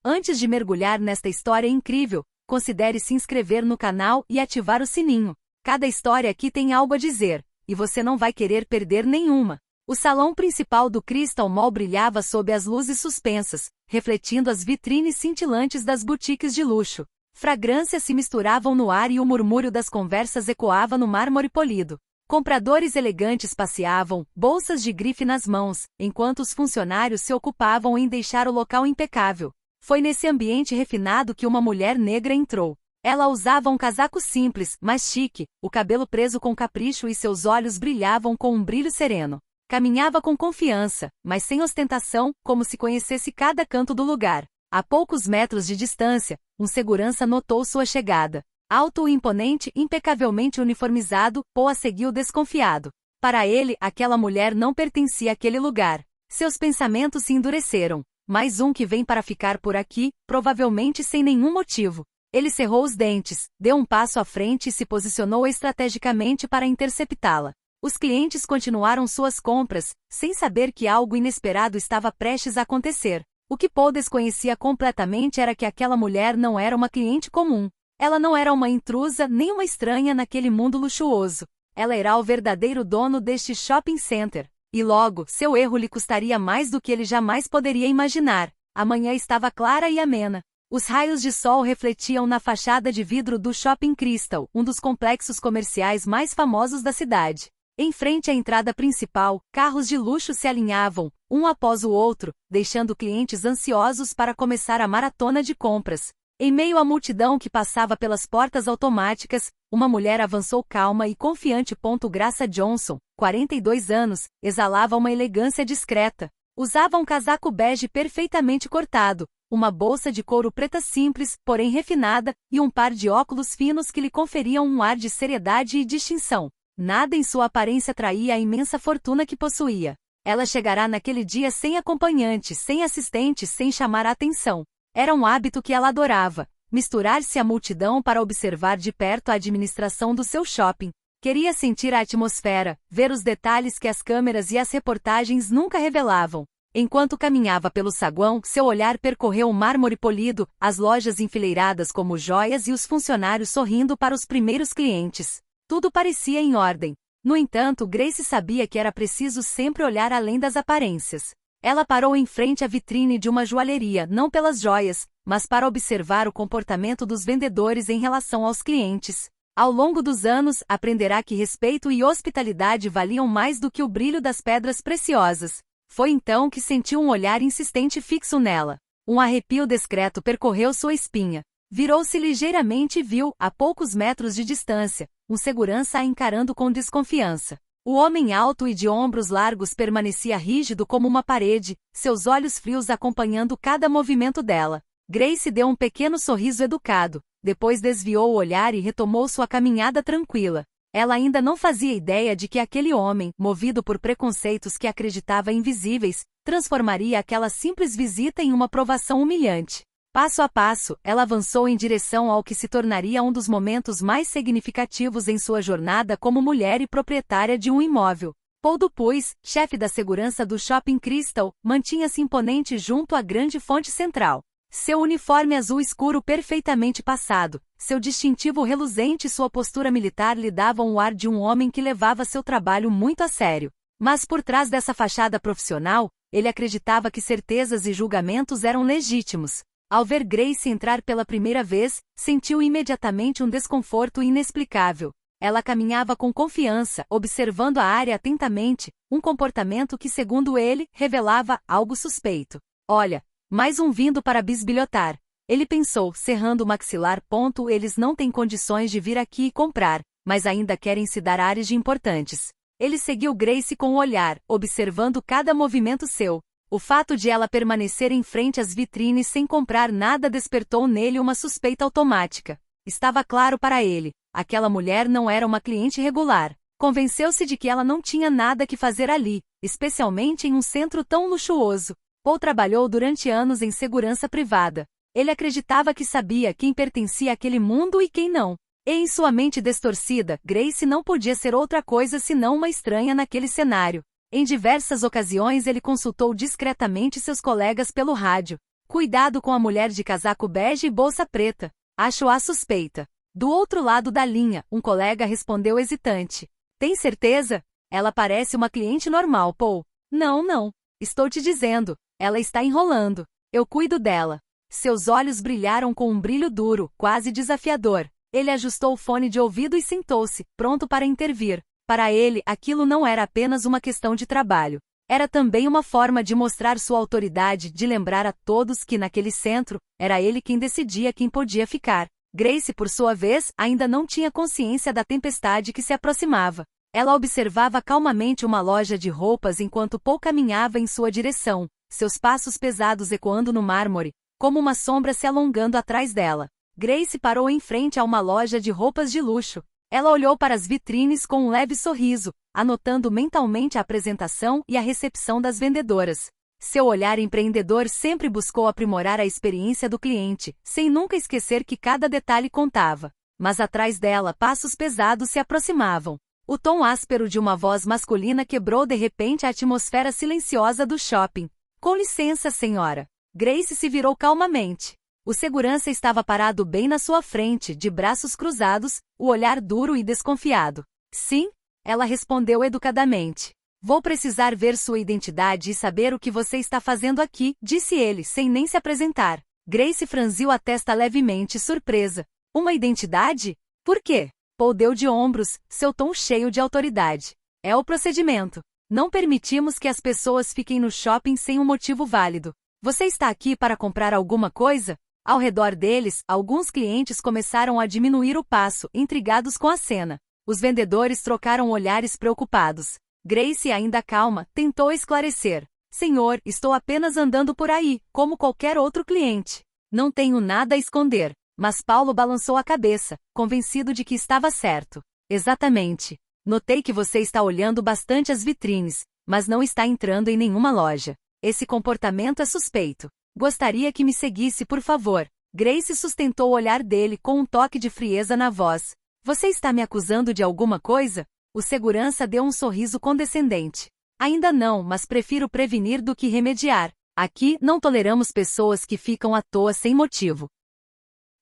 Antes de mergulhar nesta história incrível, considere se inscrever no canal e ativar o sininho. Cada história aqui tem algo a dizer, e você não vai querer perder nenhuma. O salão principal do Crystal Mall brilhava sob as luzes suspensas, refletindo as vitrines cintilantes das boutiques de luxo. Fragrâncias se misturavam no ar e o murmúrio das conversas ecoava no mármore polido. Compradores elegantes passeavam, bolsas de grife nas mãos, enquanto os funcionários se ocupavam em deixar o local impecável. Foi nesse ambiente refinado que uma mulher negra entrou. Ela usava um casaco simples, mas chique, o cabelo preso com capricho e seus olhos brilhavam com um brilho sereno. Caminhava com confiança, mas sem ostentação, como se conhecesse cada canto do lugar. A poucos metros de distância, um segurança notou sua chegada. Alto e imponente, impecavelmente uniformizado, Poe a seguiu desconfiado. Para ele, aquela mulher não pertencia àquele lugar. Seus pensamentos se endureceram. Mais um que vem para ficar por aqui, provavelmente sem nenhum motivo. Ele cerrou os dentes, deu um passo à frente e se posicionou estrategicamente para interceptá-la. Os clientes continuaram suas compras, sem saber que algo inesperado estava prestes a acontecer. O que Poe desconhecia completamente era que aquela mulher não era uma cliente comum. Ela não era uma intrusa nem uma estranha naquele mundo luxuoso. Ela era o verdadeiro dono deste shopping center. E logo, seu erro lhe custaria mais do que ele jamais poderia imaginar. A manhã estava clara e amena. Os raios de sol refletiam na fachada de vidro do Shopping Crystal, um dos complexos comerciais mais famosos da cidade. Em frente à entrada principal, carros de luxo se alinhavam, um após o outro, deixando clientes ansiosos para começar a maratona de compras. Em meio à multidão que passava pelas portas automáticas, uma mulher avançou calma e confiante. Graça Johnson, 42 anos, exalava uma elegância discreta. Usava um casaco bege perfeitamente cortado, uma bolsa de couro preta simples, porém refinada, e um par de óculos finos que lhe conferiam um ar de seriedade e distinção. Nada em sua aparência traía a imensa fortuna que possuía. Ela chegará naquele dia sem acompanhante, sem assistente, sem chamar a atenção. Era um hábito que ela adorava, misturar-se à multidão para observar de perto a administração do seu shopping. Queria sentir a atmosfera, ver os detalhes que as câmeras e as reportagens nunca revelavam. Enquanto caminhava pelo saguão, seu olhar percorreu o mármore polido, as lojas enfileiradas como joias e os funcionários sorrindo para os primeiros clientes. Tudo parecia em ordem. No entanto, Grace sabia que era preciso sempre olhar além das aparências. Ela parou em frente à vitrine de uma joalheria, não pelas joias, mas para observar o comportamento dos vendedores em relação aos clientes. Ao longo dos anos, aprenderá que respeito e hospitalidade valiam mais do que o brilho das pedras preciosas. Foi então que sentiu um olhar insistente fixo nela. Um arrepio discreto percorreu sua espinha. Virou-se ligeiramente e viu, a poucos metros de distância, um segurança a encarando com desconfiança. O homem alto e de ombros largos permanecia rígido como uma parede, seus olhos frios acompanhando cada movimento dela. Grace deu um pequeno sorriso educado, depois desviou o olhar e retomou sua caminhada tranquila. Ela ainda não fazia ideia de que aquele homem, movido por preconceitos que acreditava invisíveis, transformaria aquela simples visita em uma provação humilhante. Passo a passo, ela avançou em direção ao que se tornaria um dos momentos mais significativos em sua jornada como mulher e proprietária de um imóvel. Paul Dupuis, chefe da segurança do Shopping Crystal, mantinha-se imponente junto à grande fonte central. Seu uniforme azul escuro perfeitamente passado, seu distintivo reluzente e sua postura militar lhe davam o ar de um homem que levava seu trabalho muito a sério. Mas por trás dessa fachada profissional, ele acreditava que certezas e julgamentos eram legítimos. Ao ver Grace entrar pela primeira vez, sentiu imediatamente um desconforto inexplicável. Ela caminhava com confiança, observando a área atentamente, um comportamento que, segundo ele, revelava algo suspeito. Olha, mais um vindo para bisbilhotar. Ele pensou, cerrando o maxilar. Eles não têm condições de vir aqui e comprar, mas ainda querem se dar ares de importantes. Ele seguiu Grace com o olhar, observando cada movimento seu. O fato de ela permanecer em frente às vitrines sem comprar nada despertou nele uma suspeita automática. Estava claro para ele, aquela mulher não era uma cliente regular. Convenceu-se de que ela não tinha nada que fazer ali, especialmente em um centro tão luxuoso. Paul trabalhou durante anos em segurança privada. Ele acreditava que sabia quem pertencia àquele mundo e quem não. E em sua mente distorcida, Grace não podia ser outra coisa senão uma estranha naquele cenário. Em diversas ocasiões ele consultou discretamente seus colegas pelo rádio. Cuidado com a mulher de casaco bege e bolsa preta. Acho-a suspeita. Do outro lado da linha, um colega respondeu hesitante. Tem certeza? Ela parece uma cliente normal, Paul. Não. Estou te dizendo. Ela está enrolando. Eu cuido dela. Seus olhos brilharam com um brilho duro, quase desafiador. Ele ajustou o fone de ouvido e sentou-se, pronto para intervir. Para ele, aquilo não era apenas uma questão de trabalho. Era também uma forma de mostrar sua autoridade, de lembrar a todos que naquele centro, era ele quem decidia quem podia ficar. Grace, por sua vez, ainda não tinha consciência da tempestade que se aproximava. Ela observava calmamente uma loja de roupas enquanto Paul caminhava em sua direção, seus passos pesados ecoando no mármore, como uma sombra se alongando atrás dela. Grace parou em frente a uma loja de roupas de luxo. Ela olhou para as vitrines com um leve sorriso, anotando mentalmente a apresentação e a recepção das vendedoras. Seu olhar empreendedor sempre buscou aprimorar a experiência do cliente, sem nunca esquecer que cada detalhe contava. Mas atrás dela, passos pesados se aproximavam. O tom áspero de uma voz masculina quebrou de repente a atmosfera silenciosa do shopping. Com licença, senhora. Grace se virou calmamente. O segurança estava parado bem na sua frente, de braços cruzados, o olhar duro e desconfiado. Sim? Ela respondeu educadamente. Vou precisar ver sua identidade e saber o que você está fazendo aqui, disse ele, sem nem se apresentar. Grace franziu a testa levemente, surpresa. Uma identidade? Por quê? Paul deu de ombros, seu tom cheio de autoridade. É o procedimento. Não permitimos que as pessoas fiquem no shopping sem um motivo válido. Você está aqui para comprar alguma coisa? Ao redor deles, alguns clientes começaram a diminuir o passo, intrigados com a cena. Os vendedores trocaram olhares preocupados. Grace, ainda calma, tentou esclarecer. Senhor, estou apenas andando por aí, como qualquer outro cliente. Não tenho nada a esconder. Mas Paulo balançou a cabeça, convencido de que estava certo. Exatamente. Notei que você está olhando bastante as vitrines, mas não está entrando em nenhuma loja. Esse comportamento é suspeito. Gostaria que me seguisse, por favor. Grace sustentou o olhar dele com um toque de frieza na voz. Você está me acusando de alguma coisa? O segurança deu um sorriso condescendente. Ainda não, mas prefiro prevenir do que remediar. Aqui, não toleramos pessoas que ficam à toa sem motivo.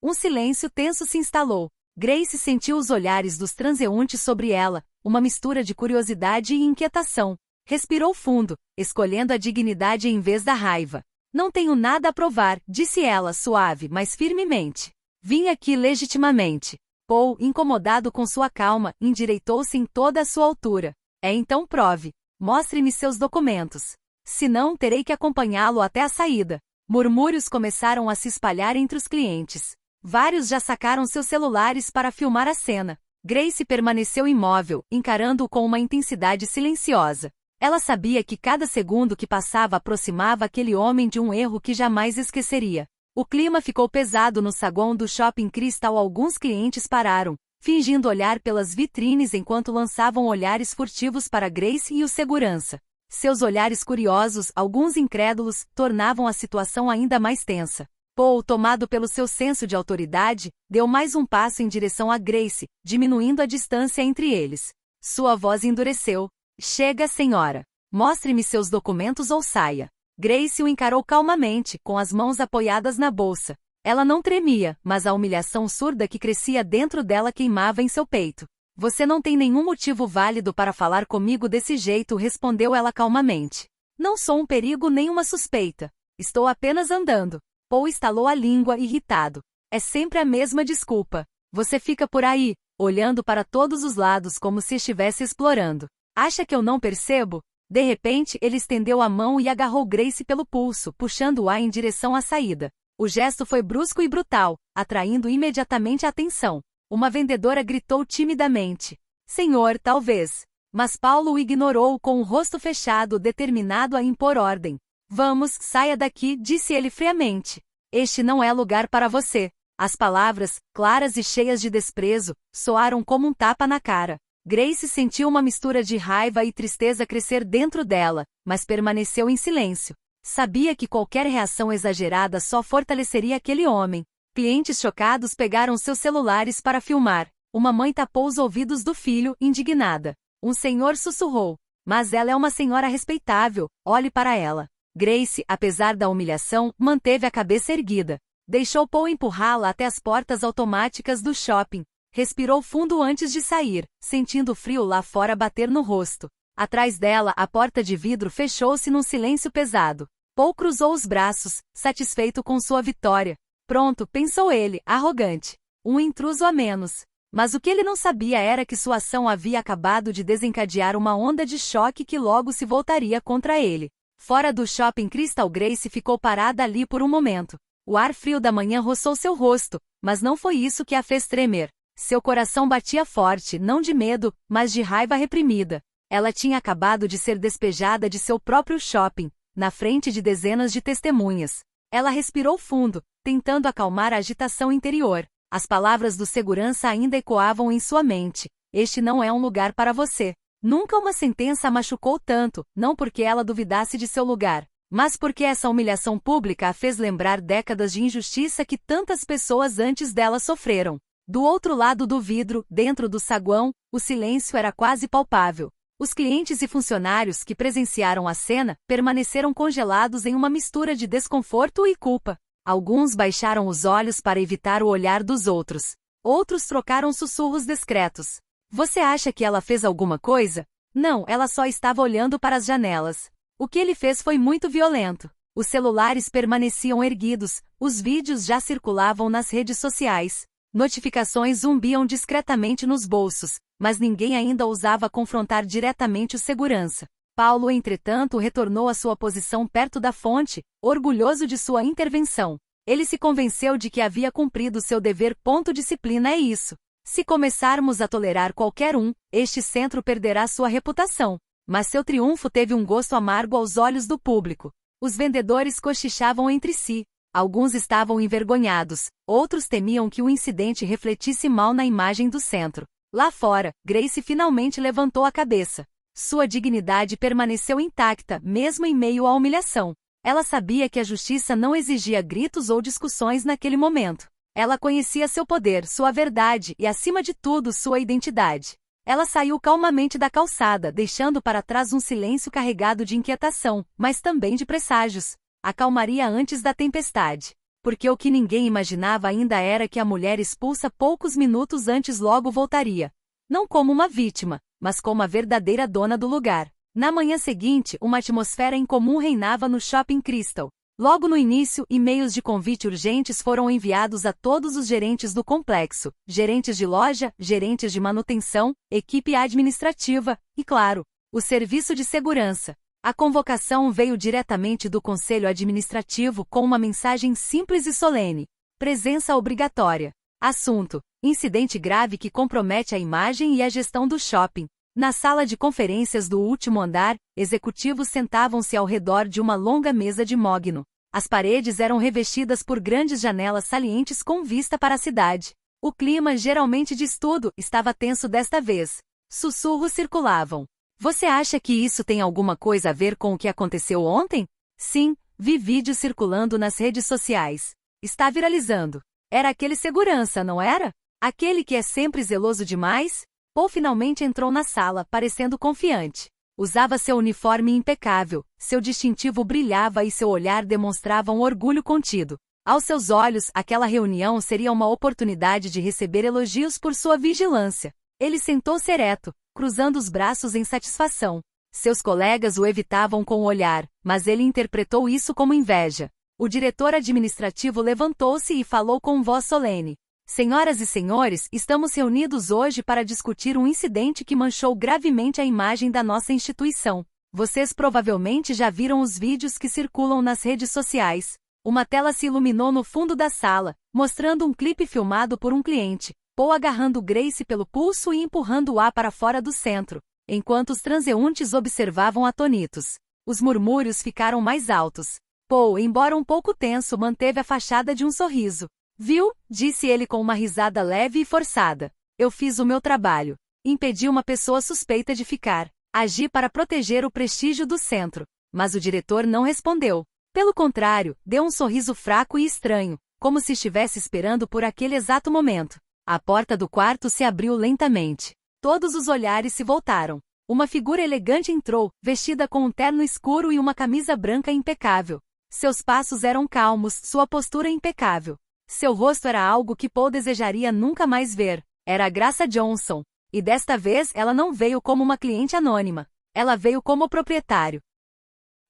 Um silêncio tenso se instalou. Grace sentiu os olhares dos transeuntes sobre ela, uma mistura de curiosidade e inquietação. Respirou fundo, escolhendo a dignidade em vez da raiva. Não tenho nada a provar, disse ela suave, mas firmemente. Vim aqui legitimamente. Paul, incomodado com sua calma, endireitou-se em toda a sua altura. Então prove. Mostre-me seus documentos. Senão, terei que acompanhá-lo até a saída. Murmúrios começaram a se espalhar entre os clientes. Vários já sacaram seus celulares para filmar a cena. Grace permaneceu imóvel, encarando-o com uma intensidade silenciosa. Ela sabia que cada segundo que passava aproximava aquele homem de um erro que jamais esqueceria. O clima ficou pesado no saguão do Shopping Crystal. Alguns clientes pararam, fingindo olhar pelas vitrines enquanto lançavam olhares furtivos para Grace e o segurança. Seus olhares curiosos, alguns incrédulos, tornavam a situação ainda mais tensa. Paul, tomado pelo seu senso de autoridade, deu mais um passo em direção a Grace, diminuindo a distância entre eles. Sua voz endureceu. Chega, senhora. Mostre-me seus documentos ou saia. Grace o encarou calmamente, com as mãos apoiadas na bolsa. Ela não tremia, mas a humilhação surda que crescia dentro dela queimava em seu peito. Você não tem nenhum motivo válido para falar comigo desse jeito, respondeu ela calmamente. Não sou um perigo nem uma suspeita. Estou apenas andando. Paul estalou a língua, irritado. É sempre a mesma desculpa. Você fica por aí, olhando para todos os lados como se estivesse explorando. Acha que eu não percebo? De repente, ele estendeu a mão e agarrou Grace pelo pulso, puxando-a em direção à saída. O gesto foi brusco e brutal, atraindo imediatamente a atenção. Uma vendedora gritou timidamente. Senhor, talvez. Mas Paulo o ignorou com o rosto fechado, determinado a impor ordem. Vamos, saia daqui, disse ele friamente. Este não é lugar para você. As palavras, claras e cheias de desprezo, soaram como um tapa na cara. Grace sentiu uma mistura de raiva e tristeza crescer dentro dela, mas permaneceu em silêncio. Sabia que qualquer reação exagerada só fortaleceria aquele homem. Clientes chocados pegaram seus celulares para filmar. Uma mãe tapou os ouvidos do filho, indignada. Um senhor sussurrou. Mas ela é uma senhora respeitável, olhe para ela. Grace, apesar da humilhação, manteve a cabeça erguida. Deixou Paul empurrá-la até as portas automáticas do shopping. Respirou fundo antes de sair, sentindo o frio lá fora bater no rosto. Atrás dela, a porta de vidro fechou-se num silêncio pesado. Paul cruzou os braços, satisfeito com sua vitória. Pronto, pensou ele, arrogante. Um intruso a menos. Mas o que ele não sabia era que sua ação havia acabado de desencadear uma onda de choque que logo se voltaria contra ele. Fora do shopping Crystal, Grace ficou parada ali por um momento. O ar frio da manhã roçou seu rosto, mas não foi isso que a fez tremer. Seu coração batia forte, não de medo, mas de raiva reprimida. Ela tinha acabado de ser despejada de seu próprio shopping, na frente de dezenas de testemunhas. Ela respirou fundo, tentando acalmar a agitação interior. As palavras do segurança ainda ecoavam em sua mente. Este não é um lugar para você. Nunca uma sentença a machucou tanto, não porque ela duvidasse de seu lugar, mas porque essa humilhação pública a fez lembrar décadas de injustiça que tantas pessoas antes dela sofreram. Do outro lado do vidro, dentro do saguão, o silêncio era quase palpável. Os clientes e funcionários que presenciaram a cena permaneceram congelados em uma mistura de desconforto e culpa. Alguns baixaram os olhos para evitar o olhar dos outros. Outros trocaram sussurros discretos. Você acha que ela fez alguma coisa? Não, ela só estava olhando para as janelas. O que ele fez foi muito violento. Os celulares permaneciam erguidos, os vídeos já circulavam nas redes sociais. Notificações zumbiam discretamente nos bolsos, mas ninguém ainda ousava confrontar diretamente o segurança. Paulo, entretanto, retornou à sua posição perto da fonte, orgulhoso de sua intervenção. Ele se convenceu de que havia cumprido seu dever. Disciplina é isso. Se começarmos a tolerar qualquer um, este centro perderá sua reputação. Mas seu triunfo teve um gosto amargo aos olhos do público. Os vendedores cochichavam entre si. Alguns estavam envergonhados, outros temiam que o incidente refletisse mal na imagem do centro. Lá fora, Grace finalmente levantou a cabeça. Sua dignidade permaneceu intacta, mesmo em meio à humilhação. Ela sabia que a justiça não exigia gritos ou discussões naquele momento. Ela conhecia seu poder, sua verdade e, acima de tudo, sua identidade. Ela saiu calmamente da calçada, deixando para trás um silêncio carregado de inquietação, mas também de presságios. Acalmaria antes da tempestade. Porque o que ninguém imaginava ainda era que a mulher expulsa poucos minutos antes logo voltaria. Não como uma vítima, mas como a verdadeira dona do lugar. Na manhã seguinte, uma atmosfera incomum reinava no Shopping Crystal. Logo no início, e-mails de convite urgentes foram enviados a todos os gerentes do complexo, gerentes de loja, gerentes de manutenção, equipe administrativa e, claro, o serviço de segurança. A convocação veio diretamente do Conselho Administrativo com uma mensagem simples e solene. Presença obrigatória. Assunto: incidente grave que compromete a imagem e a gestão do shopping. Na sala de conferências do último andar, executivos sentavam-se ao redor de uma longa mesa de mogno. As paredes eram revestidas por grandes janelas salientes com vista para a cidade. O clima, geralmente de estudo, estava tenso desta vez. Sussurros circulavam. Você acha que isso tem alguma coisa a ver com o que aconteceu ontem? Sim, vi vídeos circulando nas redes sociais. Está viralizando. Era aquele segurança, não era? Aquele que é sempre zeloso demais? Paul finalmente entrou na sala, parecendo confiante. Usava seu uniforme impecável, seu distintivo brilhava e seu olhar demonstrava um orgulho contido. Aos seus olhos, aquela reunião seria uma oportunidade de receber elogios por sua vigilância. Ele sentou-se ereto, cruzando os braços em satisfação. Seus colegas o evitavam com o olhar, mas ele interpretou isso como inveja. O diretor administrativo levantou-se e falou com voz solene. Senhoras e senhores, estamos reunidos hoje para discutir um incidente que manchou gravemente a imagem da nossa instituição. Vocês provavelmente já viram os vídeos que circulam nas redes sociais. Uma tela se iluminou no fundo da sala, mostrando um clipe filmado por um cliente, Paul agarrando Grace pelo pulso e empurrando-a para fora do centro, enquanto os transeuntes observavam atônitos. Os murmúrios ficaram mais altos. Paul, embora um pouco tenso, manteve a fachada de um sorriso. Viu? Disse ele com uma risada leve e forçada. Eu fiz o meu trabalho. Impedi uma pessoa suspeita de ficar. Agi para proteger o prestígio do centro. Mas o diretor não respondeu. Pelo contrário, deu um sorriso fraco e estranho, como se estivesse esperando por aquele exato momento. A porta do quarto se abriu lentamente. Todos os olhares se voltaram. Uma figura elegante entrou, vestida com um terno escuro e uma camisa branca impecável. Seus passos eram calmos, sua postura impecável. Seu rosto era algo que Paul desejaria nunca mais ver. Era a Graça Johnson. E desta vez ela não veio como uma cliente anônima. Ela veio como proprietário.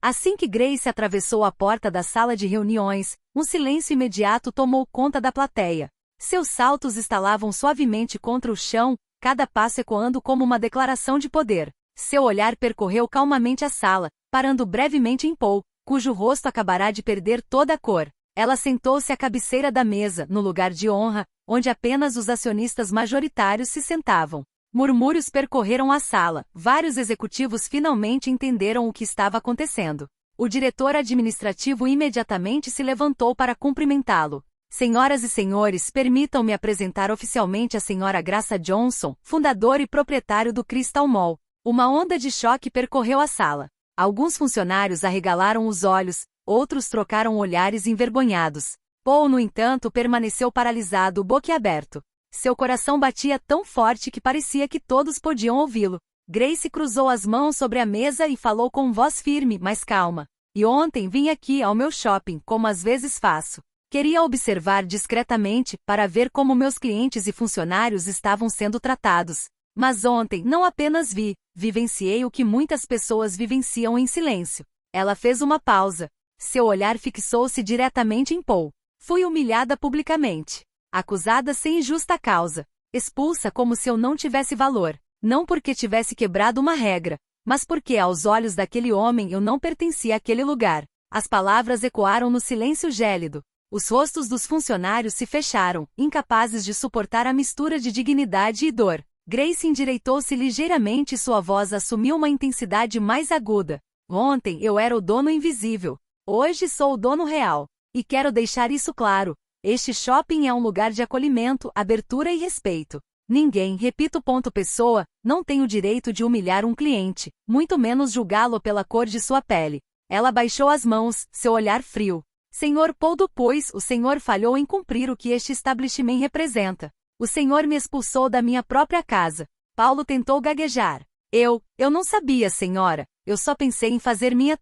Assim que Grace atravessou a porta da sala de reuniões, um silêncio imediato tomou conta da plateia. Seus saltos estalavam suavemente contra o chão, cada passo ecoando como uma declaração de poder. Seu olhar percorreu calmamente a sala, parando brevemente em Paul, cujo rosto acabará de perder toda a cor. Ela sentou-se à cabeceira da mesa, no lugar de honra, onde apenas os acionistas majoritários se sentavam. Murmúrios percorreram a sala, vários executivos finalmente entenderam o que estava acontecendo. O diretor administrativo imediatamente se levantou para cumprimentá-lo. Senhoras e senhores, permitam-me apresentar oficialmente a senhora Graça Johnson, fundador e proprietário do Crystal Mall. Uma onda de choque percorreu a sala. Alguns funcionários arregalaram os olhos, outros trocaram olhares envergonhados. Paul, no entanto, permaneceu paralisado, boquiaberto. Seu coração batia tão forte que parecia que todos podiam ouvi-lo. Grace cruzou as mãos sobre a mesa e falou com voz firme, mas calma. E ontem vim aqui ao meu shopping, como às vezes faço. Queria observar discretamente, para ver como meus clientes e funcionários estavam sendo tratados. Mas ontem não apenas vivenciei o que muitas pessoas vivenciam em silêncio. Ela fez uma pausa. Seu olhar fixou-se diretamente em Paul. Fui humilhada publicamente. Acusada sem justa causa. Expulsa como se eu não tivesse valor. Não porque tivesse quebrado uma regra, mas porque aos olhos daquele homem eu não pertencia àquele lugar. As palavras ecoaram no silêncio gélido. Os rostos dos funcionários se fecharam, incapazes de suportar a mistura de dignidade e dor. Grace endireitou-se ligeiramente e sua voz assumiu uma intensidade mais aguda. Ontem eu era o dono invisível. Hoje sou o dono real. E quero deixar isso claro. Este shopping é um lugar de acolhimento, abertura e respeito. Ninguém, repito, pessoa, não tem o direito de humilhar um cliente, muito menos julgá-lo pela cor de sua pele. Ela baixou as mãos, seu olhar frio. Senhor Paul, pois o senhor falhou em cumprir o que este estabelecimento representa. O senhor me expulsou da minha própria casa. Paulo tentou gaguejar. Eu não sabia, senhora. Eu só pensei em fazer minha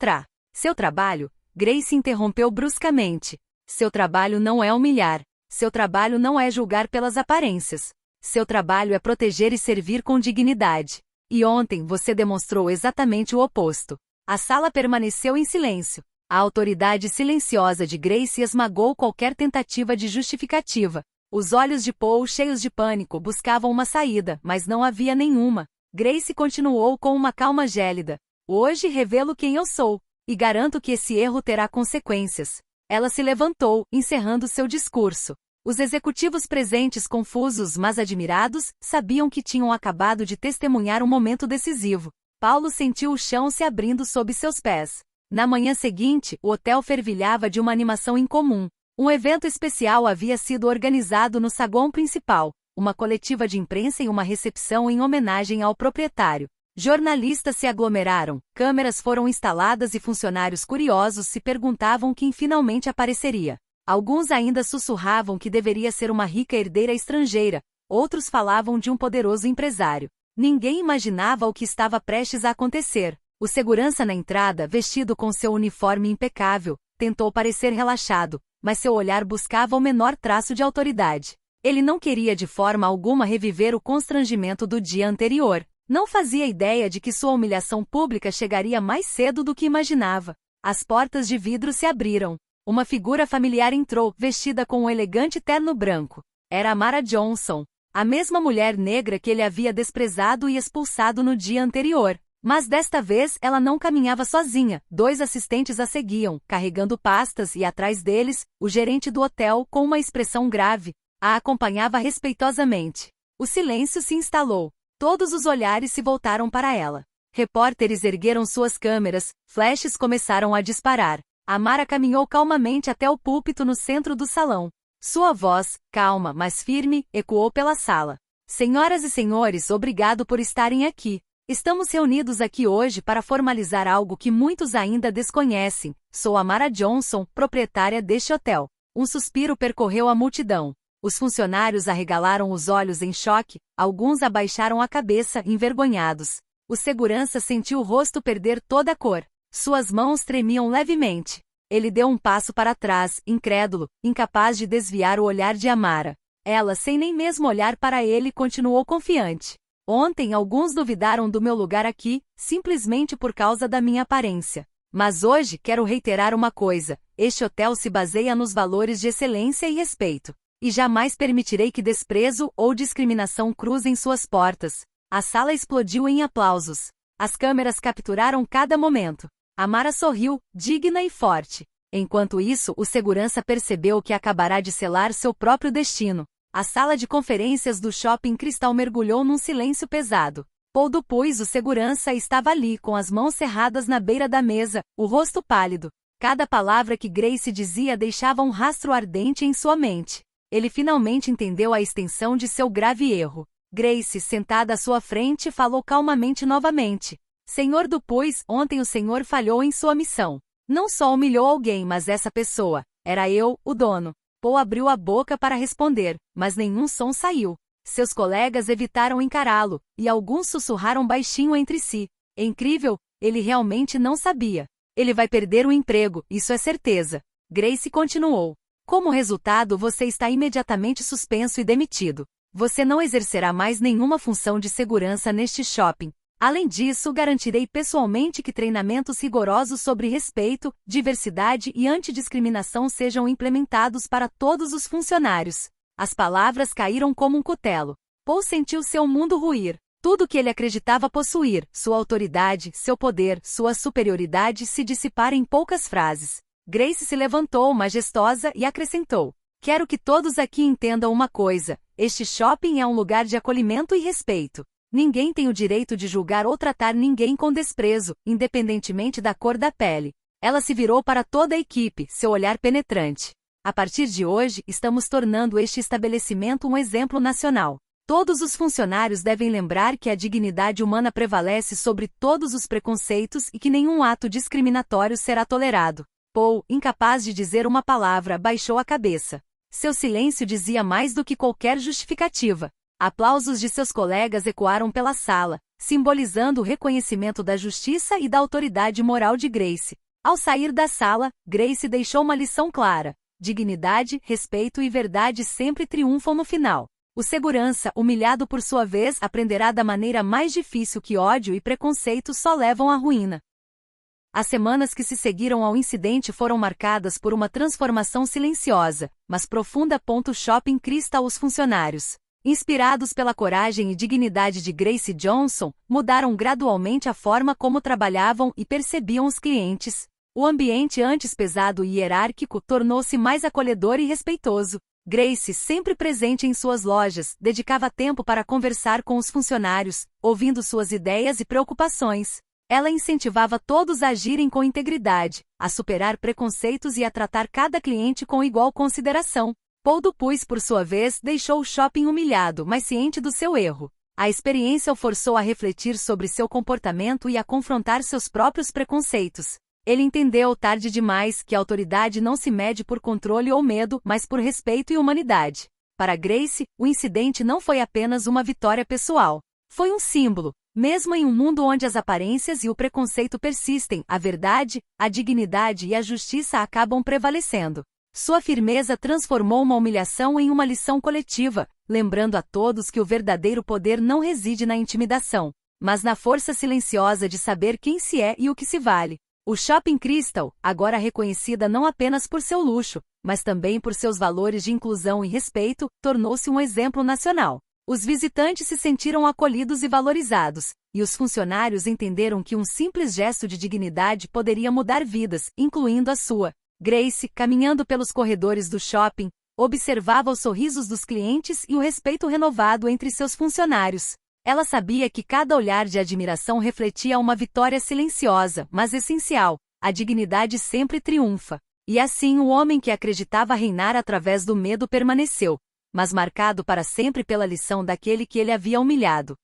Seu trabalho? Grace interrompeu bruscamente. Seu trabalho não é humilhar. Seu trabalho não é julgar pelas aparências. Seu trabalho é proteger e servir com dignidade. E ontem você demonstrou exatamente o oposto. A sala permaneceu em silêncio. A autoridade silenciosa de Grace esmagou qualquer tentativa de justificativa. Os olhos de Paul, cheios de pânico, buscavam uma saída, mas não havia nenhuma. Grace continuou com uma calma gélida. Hoje revelo quem eu sou, e garanto que esse erro terá consequências. Ela se levantou, encerrando seu discurso. Os executivos presentes, confusos mas admirados, sabiam que tinham acabado de testemunhar um momento decisivo. Paulo sentiu o chão se abrindo sob seus pés. Na manhã seguinte, o hotel fervilhava de uma animação incomum. Um evento especial havia sido organizado no saguão principal, uma coletiva de imprensa e uma recepção em homenagem ao proprietário. Jornalistas se aglomeraram, câmeras foram instaladas e funcionários curiosos se perguntavam quem finalmente apareceria. Alguns ainda sussurravam que deveria ser uma rica herdeira estrangeira, outros falavam de um poderoso empresário. Ninguém imaginava o que estava prestes a acontecer. O segurança na entrada, vestido com seu uniforme impecável, tentou parecer relaxado, mas seu olhar buscava o menor traço de autoridade. Ele não queria de forma alguma reviver o constrangimento do dia anterior. Não fazia ideia de que sua humilhação pública chegaria mais cedo do que imaginava. As portas de vidro se abriram. Uma figura familiar entrou, vestida com um elegante terno branco. Era Amara Johnson, a mesma mulher negra que ele havia desprezado e expulsado no dia anterior. Mas desta vez ela não caminhava sozinha, 2 assistentes a seguiam, carregando pastas e atrás deles, o gerente do hotel, com uma expressão grave, a acompanhava respeitosamente. O silêncio se instalou. Todos os olhares se voltaram para ela. Repórteres ergueram suas câmeras, flashes começaram a disparar. Amara caminhou calmamente até o púlpito no centro do salão. Sua voz, calma, mas firme, ecoou pela sala. Senhoras e senhores, obrigado por estarem aqui. Estamos reunidos aqui hoje para formalizar algo que muitos ainda desconhecem. Sou Amara Johnson, proprietária deste hotel. Um suspiro percorreu a multidão. Os funcionários arregalaram os olhos em choque, alguns abaixaram a cabeça, envergonhados. O segurança sentiu o rosto perder toda a cor. Suas mãos tremiam levemente. Ele deu um passo para trás, incrédulo, incapaz de desviar o olhar de Amara. Ela, sem nem mesmo olhar para ele, continuou confiante. Ontem alguns duvidaram do meu lugar aqui, simplesmente por causa da minha aparência. Mas hoje quero reiterar uma coisa: este hotel se baseia nos valores de excelência e respeito. E jamais permitirei que desprezo ou discriminação cruzem suas portas. A sala explodiu em aplausos. As câmeras capturaram cada momento. Amara sorriu, digna e forte. Enquanto isso, o segurança percebeu que acabará de selar seu próprio destino. A sala de conferências do Shopping Crystal mergulhou num silêncio pesado. Paul Dupuis, o segurança, estava ali com as mãos cerradas na beira da mesa, o rosto pálido. Cada palavra que Grace dizia deixava um rastro ardente em sua mente. Ele finalmente entendeu a extensão de seu grave erro. Grace, sentada à sua frente, falou calmamente novamente. Senhor Dupuis, ontem o senhor falhou em sua missão. Não só humilhou alguém, mas essa pessoa. Era eu, o dono. Paul abriu a boca para responder, mas nenhum som saiu. Seus colegas evitaram encará-lo, e alguns sussurraram baixinho entre si. É incrível, ele realmente não sabia. Ele vai perder o emprego, isso é certeza. Grace continuou. Como resultado, você está imediatamente suspenso e demitido. Você não exercerá mais nenhuma função de segurança neste shopping. Além disso, garantirei pessoalmente que treinamentos rigorosos sobre respeito, diversidade e antidiscriminação sejam implementados para todos os funcionários. As palavras caíram como um cutelo. Paul sentiu seu mundo ruir. Tudo que ele acreditava possuir, sua autoridade, seu poder, sua superioridade se dissipar em poucas frases. Grace se levantou majestosa e acrescentou. Quero que todos aqui entendam uma coisa. Este shopping é um lugar de acolhimento e respeito. Ninguém tem o direito de julgar ou tratar ninguém com desprezo, independentemente da cor da pele. Ela se virou para toda a equipe, seu olhar penetrante. A partir de hoje, estamos tornando este estabelecimento um exemplo nacional. Todos os funcionários devem lembrar que a dignidade humana prevalece sobre todos os preconceitos e que nenhum ato discriminatório será tolerado. Paul, incapaz de dizer uma palavra, baixou a cabeça. Seu silêncio dizia mais do que qualquer justificativa. Aplausos de seus colegas ecoaram pela sala, simbolizando o reconhecimento da justiça e da autoridade moral de Grace. Ao sair da sala, Grace deixou uma lição clara. Dignidade, respeito e verdade sempre triunfam no final. O segurança, humilhado por sua vez, aprenderá da maneira mais difícil que ódio e preconceito só levam à ruína. As semanas que se seguiram ao incidente foram marcadas por uma transformação silenciosa, mas profunda. Shopping Crystal. Os funcionários, inspirados pela coragem e dignidade de Grace Johnson, mudaram gradualmente a forma como trabalhavam e percebiam os clientes. O ambiente antes pesado e hierárquico tornou-se mais acolhedor e respeitoso. Grace, sempre presente em suas lojas, dedicava tempo para conversar com os funcionários, ouvindo suas ideias e preocupações. Ela incentivava todos a agirem com integridade, a superar preconceitos e a tratar cada cliente com igual consideração. Paul Dupuis, por sua vez, deixou o shopping humilhado, mas ciente do seu erro. A experiência o forçou a refletir sobre seu comportamento e a confrontar seus próprios preconceitos. Ele entendeu, tarde demais, que a autoridade não se mede por controle ou medo, mas por respeito e humanidade. Para Grace, o incidente não foi apenas uma vitória pessoal. Foi um símbolo. Mesmo em um mundo onde as aparências e o preconceito persistem, a verdade, a dignidade e a justiça acabam prevalecendo. Sua firmeza transformou uma humilhação em uma lição coletiva, lembrando a todos que o verdadeiro poder não reside na intimidação, mas na força silenciosa de saber quem se é e o que se vale. O Shopping Crystal, agora reconhecida não apenas por seu luxo, mas também por seus valores de inclusão e respeito, tornou-se um exemplo nacional. Os visitantes se sentiram acolhidos e valorizados, e os funcionários entenderam que um simples gesto de dignidade poderia mudar vidas, incluindo a sua. Grace, caminhando pelos corredores do shopping, observava os sorrisos dos clientes e o respeito renovado entre seus funcionários. Ela sabia que cada olhar de admiração refletia uma vitória silenciosa, mas essencial. A dignidade sempre triunfa. E assim o homem que acreditava reinar através do medo permaneceu, mas marcado para sempre pela lição daquele que ele havia humilhado.